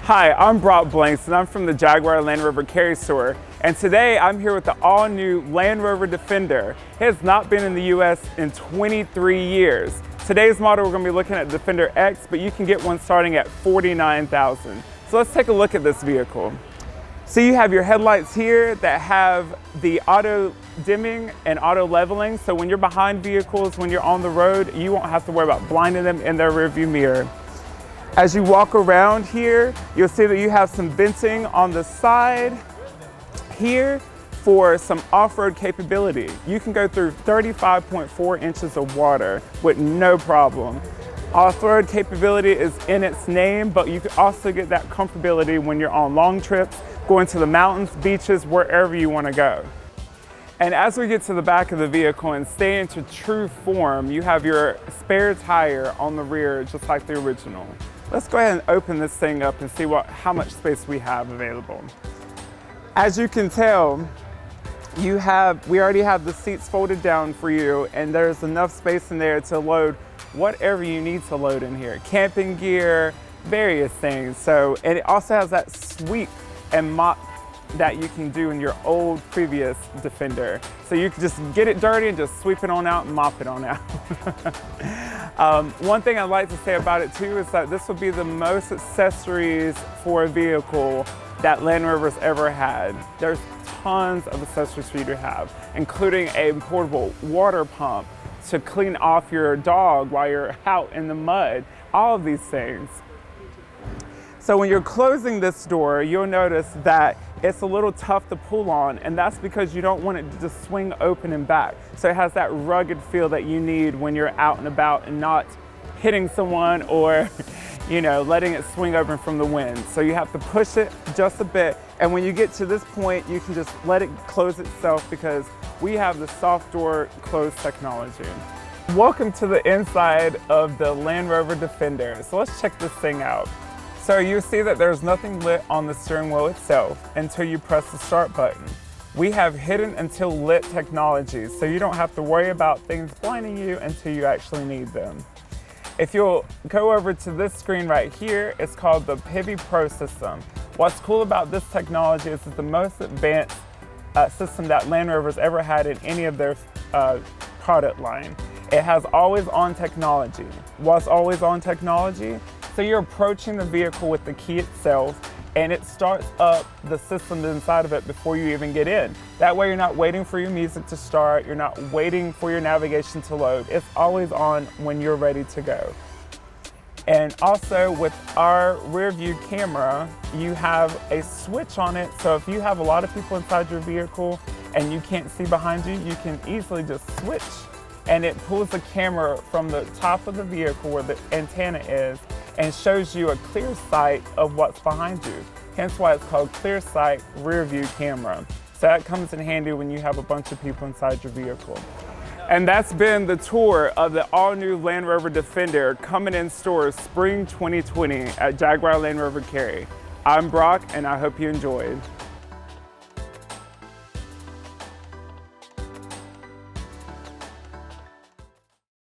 Hi, I'm Brock Blanks and I'm from the Jaguar Land Rover Cary store, and today I'm here with the all-new Land Rover Defender. It has not been in the US in 23 years. Today's model we're going to be looking at Defender X, but you can get one starting at $49,000. So let's take a look at this vehicle. So you have your headlights here that have the auto dimming and auto leveling, so when you're behind vehicles, when you're on the road, you won't have to worry about blinding them in their rearview mirror. As you walk around here, you'll see that you have some venting on the side here for some off-road capability. You can go through 35.4 inches of water with no problem. Off-road capability is in its name, but you can also get that comfortability when you're on long trips, going to the mountains, beaches, wherever you want to go. And as we get to the back of the vehicle and stay into true form, you have your spare tire on the rear, just like the original. Let's go ahead and open this thing up and see how much space we have available. As you can tell, we already have the seats folded down for you, and there's enough space in there to load whatever you need to load in here. Camping gear, various things. And it also has that sweep and mop that you can do in your old previous Defender. So you can just get it dirty and just sweep it on out and mop it on out. One thing I'd like to say about it too is that this will be the most accessories for a vehicle that Land Rover's ever had. There's tons of accessories for you to have, including a portable water pump to clean off your dog while you're out in the mud, all of these things. So when you're closing this door, you'll notice that it's a little tough to pull on, and that's because you don't want it to just swing open and back. So it has that rugged feel that you need when you're out and about and not hitting someone or letting it swing open from the wind. So you have to push it just a bit, and when you get to this point, you can just let it close itself because we have the soft door close technology. Welcome to the inside of the Land Rover Defender. So let's check this thing out. So you see that there's nothing lit on the steering wheel itself until you press the start button. We have hidden until lit technology, so you don't have to worry about things blinding you until you actually need them. If you'll go over to this screen right here, it's called the Pivi Pro system. What's cool about this technology is it's the most advanced system that Land Rover's ever had in any of their product line. It has always on technology. What's always on technology? So you're approaching the vehicle with the key itself, and it starts up the system inside of it before you even get in. That way you're not waiting for your music to start, you're not waiting for your navigation to load. It's always on when you're ready to go. And also with our rear view camera, you have a switch on it, so if you have a lot of people inside your vehicle and you can't see behind you, you can easily just switch, and it pulls the camera from the top of the vehicle where the antenna is and shows you a clear sight of what's behind you. Hence why it's called Clear Sight Rear View Camera. So that comes in handy when you have a bunch of people inside your vehicle. And that's been the tour of the all-new Land Rover Defender coming in stores spring 2020 at Jaguar Land Rover Cary. I'm Brock, and I hope you enjoyed.